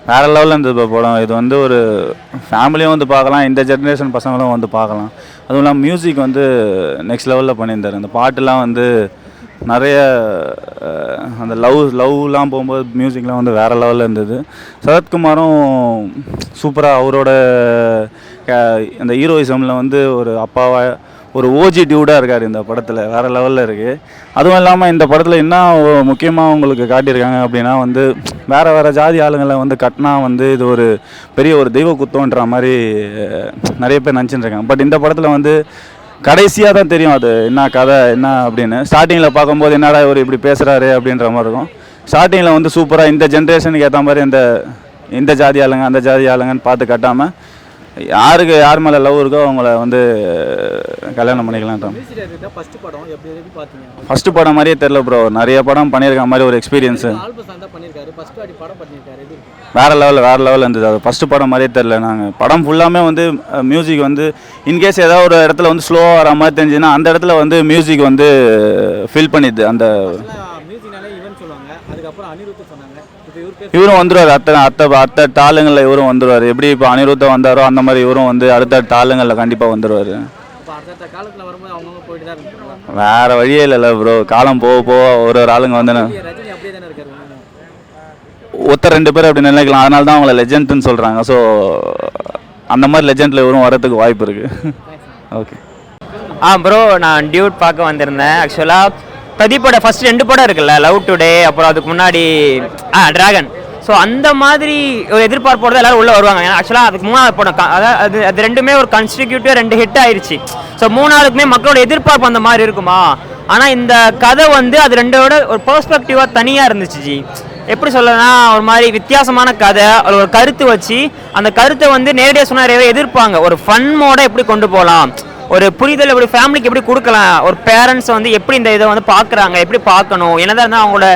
வேறு லெவலில் இருந்தது இப்போ படம். இது வந்து ஒரு ஃபேமிலியும் வந்து பார்க்கலாம், இந்த ஜென்ரேஷன் பசங்களும் வந்து பார்க்கலாம். அதுவும் இல்லாமல் மியூசிக் வந்து நெக்ஸ்ட் லெவலில் பண்ணியிருந்தார். அந்த பாட்டுலாம் வந்து நிறைய அந்த லவ்லாம் போகும்போது மியூசிக்லாம் வந்து வேறு லெவலில் இருந்தது. சரத்குமாரும் சூப்பராக அவரோட அந்த ஹீரோயிசமில் வந்து ஒரு அப்பாவாக ஒரு ஓஜி டியூடாக இருக்கார் இந்த படத்தில், வேறு லெவலில் இருக்குது. அதுவும் இல்லாமல் இந்த படத்தில் என்ன முக்கியமாக உங்களுக்கு காட்டியிருக்காங்க அப்படின்னா வந்து வேறு ஜாதி ஆளுங்களை வந்து கட்டினா வந்து இது ஒரு பெரிய ஒரு தெய்வ குத்தம்ன்ற மாதிரி நிறைய பேர் நினச்சிட்டு இருக்காங்க. பட் இந்த படத்தில் வந்து கடைசியாக தான் தெரியும் அது என்ன கதை என்ன அப்படின்னு. ஸ்டார்டிங்கில் பார்க்கும்போது என்னடா இவர் இப்படி பேசுகிறாரு அப்படின்ற மாதிரி இருக்கும். ஸ்டார்டிங்கில் வந்து சூப்பராக இந்த ஜென்ரேஷனுக்கு ஏற்ற மாதிரி இந்த ஜாதி ஆளுங்க அந்த ஜாதி ஆளுங்கன்னு பார்த்து கட்டாமல் யாருக்கு யார் மேலே லவ் இருக்கோ அவங்கள வந்து கல்யாணம் பண்ணிக்கலான்ற. ஃபஸ்ட்டு படம் மாதிரியே தெரில ப்ரோ, நிறைய படம் பண்ணியிருக்க மாதிரி ஒரு எக்ஸ்பீரியன்ஸு. வேறு லெவலில் இருந்தது. அது ஃபஸ்ட்டு படம் மாதிரியே தெரில. நாங்கள் படம் ஃபுல்லாமே வந்து மியூசிக் வந்து இன்கேஸ் ஏதாவது ஒரு இடத்துல வந்து ஸ்லோவாக வர மாதிரி தெரிஞ்சுன்னா அந்த இடத்துல வந்து மியூசிக் வந்து ஃபில் பண்ணிடுது. அந்த இவரும் வந்துடுவார், அத்தை தாளுங்களில் இவரும் வந்துடுவார். எப்படி இப்போ அனிருத்தா வந்தாரோ அந்த மாதிரி இவரும் வந்து அடுத்த தாளுங்களில் கண்டிப்பாக வந்துடுவார். வேறு வழியே இல்லை ப்ரோ, காலம் போக ஒரு ஆளுங்க வந்து ஒருத்தர் 2 பேர் அப்படி நினைக்கலாம். அதனால தான் அவங்கள லெஜெண்ட்னு சொல்கிறாங்க. ஸோ அந்த மாதிரி லெஜெண்டில் இவரும் வரதுக்கு வாய்ப்பு இருக்குது. ஓகே. ப்ரோ நான் டியூட் பார்க்க வந்திருந்தேன். ஆக்சுவலாக பிரதீப்போட ஃபர்ஸ்ட் 2 படம் இருக்குல்ல, லவ் டுடே, அப்புறம் அதுக்கு முன்னாடி டிராகன். ஸோ அந்த மாதிரி ஒரு எதிர்பார்ப்போடு தான் எல்லோரும் உள்ளே வருவாங்க. ஏன்னா ஆக்சுவலாக அதுக்கு 3வது படம் அது ரெண்டுமே ஒரு கன்ஸ்டிக்யூட்டிவ் 2 ஹிட் ஆயிடுச்சு. ஸோ 3வதுக்குமே மக்களோட எதிர்பார்ப்பு அந்த மாதிரி இருக்குமா. ஆனால் இந்த கதை வந்து அது 2ஓட ஒரு பெர்ஸ்பெக்டிவாக தனியாக இருந்துச்சு ஜி. எப்படி சொல்லனா ஒரு மாதிரி வித்தியாசமான கதை, ஒரு கருத்து வச்சு அந்த கருத்தை வந்து நேரடியாக சொன்ன எதிர்ப்பாங்க. ஒரு ஃபன் மோட எப்படி கொண்டு போகலாம், ஒரு புரிதல் எப்படி ஃபேமிலிக்கு எப்படி கொடுக்கலாம், ஒரு பேரண்ட்ஸ் வந்து எப்படி இந்த இதை வந்து பார்க்குறாங்க, எப்படி பார்க்கணும், என்னதான் இருந்தால் அவங்களோட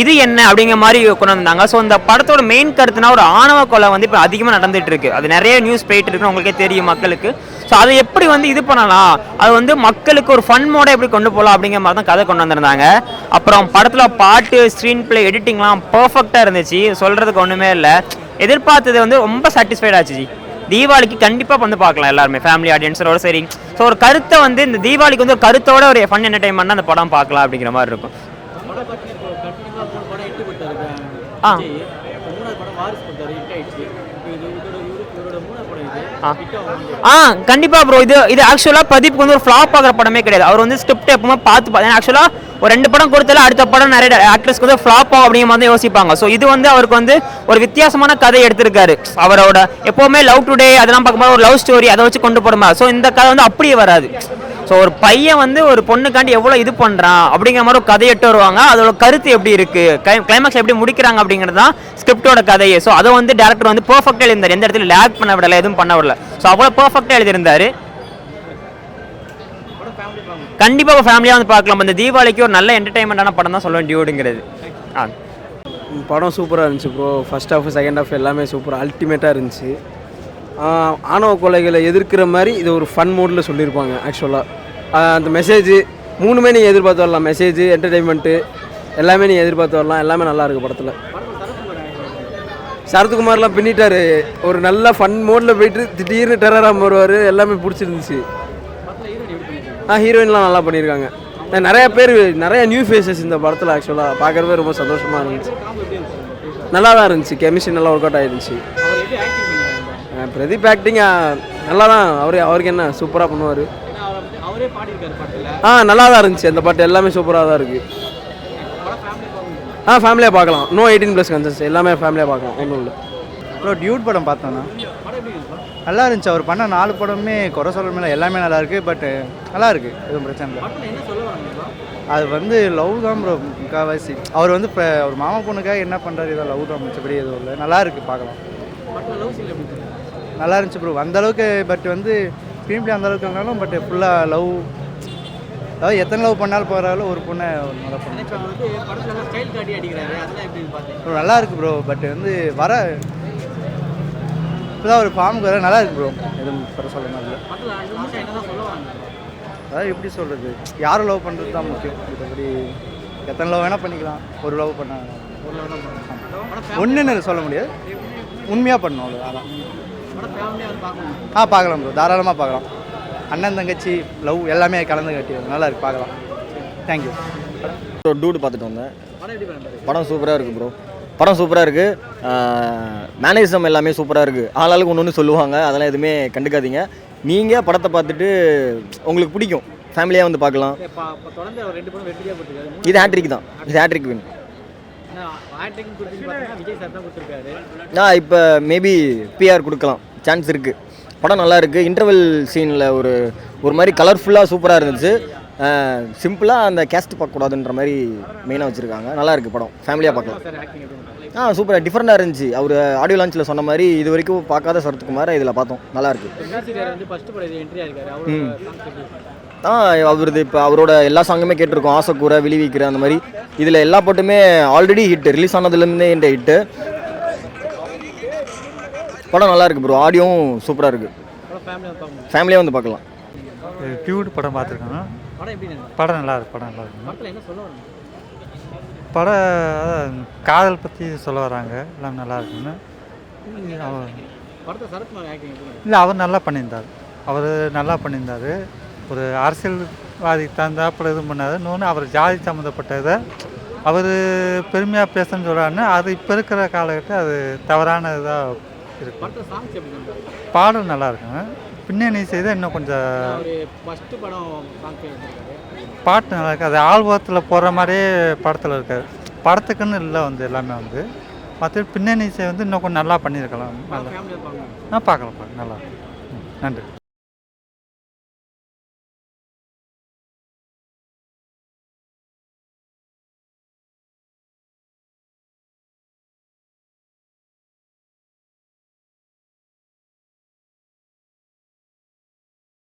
இது என்ன அப்படிங்கிற மாதிரி கொண்டு வந்தாங்க. ஸோ இந்த படத்தோட மெயின் கருத்துனா ஒரு ஆணவ கொலை வந்து இப்போ அதிகமாக நடந்துட்டு இருக்கு. அது நிறைய நியூஸ் போயிட்டு இருக்குன்னு உங்களுக்கே தெரியும் மக்களுக்கு. ஸோ அதை எப்படி வந்து இது பண்ணலாம், அது வந்து மக்களுக்கு ஒரு ஃபன் மோட எப்படி கொண்டு போகலாம் அப்படிங்கிற மாதிரி தான் கதை கொண்டு வந்திருந்தாங்க. அப்புறம் படத்தில் பாட்டு, ஸ்க்ரீன் பிளே, எடிட்டிங்லாம் பர்ஃபெக்டாக இருந்துச்சு. சொல்கிறதுக்கு ஒன்றுமே இல்லை. எதிர்பார்த்தது வந்து ரொம்ப சாட்டிஸ்ஃபைட் ஆச்சு. தீபாவளிக்கு கண்டிப்பாக வந்து பார்க்கலாம் எல்லாருமே, ஃபேமிலி ஆடியன்ஸோட சரி. ஸோ ஒரு கருத்தை வந்து இந்த தீபாவளிக்கு வந்து ஒரு கருத்தோட ஒரு ஃபன் என்டர்டைன்மெண்ட் அந்த படம் பார்க்கலாம் அப்படிங்கிற மாதிரி இருக்கும். கண்டிப்பா ப்ரோ. இது ஆக்சுவலா பிரதீப் வந்து ஒரு ஃபிளாப் ஆகிற படமே கிடையாது. அவர் வந்து ஸ்கிரிப்ட் எப்பவுமே பார்த்து ஆக்சுவலா ஒரு 2 படம் கொடுத்தாலும் அடுத்த படம் நிறைய ஆக்ட்ரஸ்க்கு வந்து ஃபிளாப் ஆகும் அப்படிங்கிற மாதிரி யோசிப்பாங்க. ஸோ இது வந்து அவருக்கு வந்து ஒரு வித்தியாசமான கதை எடுத்திருக்காரு. அவரோட எப்பவுமே லவ் டுடே அதெல்லாம் பார்க்கும்போது ஒரு லவ் ஸ்டோரி அதை வச்சு கொண்டு போடுமா. ஸோ இந்த கதை வந்து அப்படியே வராது. ஸோ ஒரு பையன் வந்து ஒரு பொண்ணுக்காண்டி எவ்வளோ இது பண்ணுறான் அப்படிங்கிற மாதிரி ஒரு கதையை எட்டு வருவாங்க. அதோட கருத்து எப்படி இருக்குது, கிளைமேக்ஸ் எப்படி முடிக்கிறாங்க அப்படிங்கிறது தான் ஸ்கிரிப்டோட கதையே. ஸோ அதை வந்து டேரக்டர் வந்து பர்ஃபெக்டாக எழுதிருந்தார். எந்த இடத்துல லேக் பண்ண விடலை, எதுவும் பண்ண விடல. ஸோ அவ்வளோ பர்ஃபெக்டாக எழுதியிருந்தார். கண்டிப்பாக ஃபேமிலியாக வந்து பார்க்கலாம். இந்த தீபாவளிக்கு ஒரு நல்ல என்டர்டைன்மெண்ட்டான படம் தான் சொல்லுவேன் டியூடுங்கிறது. படம் சூப்பராக இருந்துச்சு bro. First half second half எல்லாமே சூப்பராக அல்டிமேட்டாக இருந்துச்சு. ஆணவ கொலைகளை எதிர்க்கிற மாதிரி இது ஒரு ஃபன் மோடில் சொல்லியிருப்பாங்க. ஆக்சுவலாக அந்த மெசேஜ் 3மே நீங்கள் எதிர்பார்த்து வரலாம். மெசேஜ், என்டர்டெயின்மெண்ட்டு எல்லாமே நீங்கள் எதிர்பார்த்து வரலாம். எல்லாமே நல்லா இருக்குது படத்தில். சரத்குமார்லாம் பின்னிட்டார். ஒரு நல்ல ஃபன் மோடில் போயிட்டு திடீர்னு டெரராக வருவார். எல்லாமே பிடிச்சிருந்துச்சு. ஹீரோயின்லாம் நல்லா பண்ணியிருக்காங்க. நிறையா பேர், நிறையா நியூ ஃபேஸஸ் இந்த படத்தில். ஆக்சுவலாக பார்க்குறவே ரொம்ப சந்தோஷமாக இருந்துச்சு. நல்லா தான் இருந்துச்சு. கெமிஸ்ட்ரி நல்லா ஒர்க் அவுட் ஆகிருந்துச்சு. பிரதீப் ஆக்டிங் நல்லா தான். அவருக்கு என்ன சூப்பராக பண்ணுவார். நல்லா தான் இருந்துச்சு அந்த பாட்டு. எல்லாமே சூப்பராக தான் இருக்குது. ஃபேமிலியாக பார்க்கலாம். No 18+ consensus. எல்லாமே ஃபேமிலியாக பார்க்கலாம். ஒன்றும் இல்லை ப்ரோ. டியூட் படம் பார்த்தோன்னா நல்லா இருந்துச்சு. அவர் பண்ண 4 படமே குறை சொல்ல எல்லாமே நல்லா இருக்குது. பட் நல்லா இருக்குது, எதுவும் பிரச்சனை இல்லை. அது வந்து லவ் தான் ப்ரோ முக்கால்வாசி. அவர் வந்து இப்போ ஒரு மாமா பொண்ணுக்காக என்ன பண்ணுறாரு, ஏதோ லவ் தான். மிச்சப்படி எதுவும் இல்லை, நல்லா இருக்குது, பார்க்கலாம். நல்லா இருந்துச்சு ப்ரோ அந்தளவுக்கு. பட் வந்து ஸ்க்ரீன் பிளே அந்தளவுக்கு இருந்தாலும் பட் ஃபுல்லாக லவ், அதாவது எத்தனை லவ் பண்ணாலும் போகிறாலும் ஒரு பொண்ணை நல்லா பண்ண நல்லா இருக்குது ப்ரோ. பட் வந்து வர இப்போதான் ஒரு ஃபார்முக்கு வர நல்லா இருக்குது ப்ரோ. எதுவும் குறை சொல்ல மாதிரி இல்லை. அதாவது எப்படி சொல்கிறது, யாரும் லவ் பண்ணுறது தான் முக்கியம். மற்றபடி எத்தனை லவ் வேணால் பண்ணிக்கலாம். ஒரு லவ் பண்ண ஒன்றுன்னு சொல்ல முடியாது. உண்மையாக பண்ணணும் அவ்வளோ அதான். பார்க்கலாம் ப்ரோ, தாராளமாக பார்க்கலாம். அண்ணன் தங்கச்சி லவ் எல்லாமே கலந்து கட்டி நல்லா இருக்கு, பார்க்கலாம். தேங்க்யூ. ப்ரோ டூடு பார்த்துட்டு வந்தேன். படம் சூப்பராக இருக்குது ப்ரோ. படம் சூப்பராக இருக்குது. மேனேஜம் எல்லாமே சூப்பராக இருக்குது. ஆளாளுக்கு ஒன்று ஒன்று சொல்லுவாங்க, அதெல்லாம் எதுவுமே கண்டுக்காதீங்க. நீங்கள் படத்தை பார்த்துட்டு உங்களுக்கு பிடிக்கும், ஃபேமிலியாக வந்து பார்க்கலாம். இது ஹேட்ரிக் தான், இது ஹேட்ரிக் வின். இப்போ மேபி பிஆர் கொடுக்கலாம், சான்ஸ் இருக்குது. படம் நல்லா இருக்குது. இன்டர்வல் சீனில் ஒரு மாதிரி கலர்ஃபுல்லாக சூப்பராக இருந்துச்சு. சிம்பிளாக அந்த கேஸ்ட் பார்க்கக்கூடாதுன்ற மாதிரி மெயினாக வச்சுருக்காங்க. நல்லா இருக்குது படம், ஃபேமிலியாக பார்க்கலாம். சூப்பராக டிஃப்ரெண்ட்டாக இருந்துச்சு. அவர் ஆடியோ லான்ச்சில் சொன்ன மாதிரி இது வரைக்கும் பார்க்காத சரத்குமாரை இதில் பார்த்தோம், நல்லாயிருக்கு. அவரது இப்போ அவரோட எல்லா சாங்குமே கேட்டிருக்கோம். ஆசைக்கூற, விழிவிக்கிற, அந்த மாதிரி இதில் எல்லா பாட்டுமே ஆல்ரெடி ஹிட்டு, ரிலீஸ் ஆனதுலேருந்தே இந்த ஹிட்டு. படம் நல்லா இருக்குது ப்ரோ, ஆடியோவும் சூப்பராக இருக்குது, ஃபேமிலியாக வந்து பார்க்கலாம். டியூட் படம் பார்த்துருக்காங்க. படம் நல்லா இருக்கு, படம் நல்லா இருக்கு. படம் காதல் பற்றி சொல்ல வராங்க, எல்லாம் நல்லா இருக்குன்னு. இல்லை, அவர் நல்லா பண்ணியிருந்தார். ஒரு அரசியல்வாதிக்கு தகுந்தாப்புல எதுவும் பண்ணார். இன்னொன்று அவர் ஜாதி சம்மந்தப்பட்டதை அவர் பெருமையாக பேசணும்னு சொல்கிறாருன்னு, அது இப்போ இருக்கிற காலகட்டம் அது தவறான இதாக இருக்கு. பாடல் நல்லா இருக்குங்க. பின்னணி செய்த இன்னும் கொஞ்சம் பாட்டு நல்லா இருக்குது. அது ஆல்பத்தில் போடுற மாதிரியே படத்தில் இருக்காது. படத்துக்குன்னு இல்லை எல்லாமே மற்ற பின்னணி இசை இன்னும் கொஞ்சம் நல்லா பண்ணியிருக்கலாம். நல்லா பார்க்கலாம், நல்லா. நன்றி.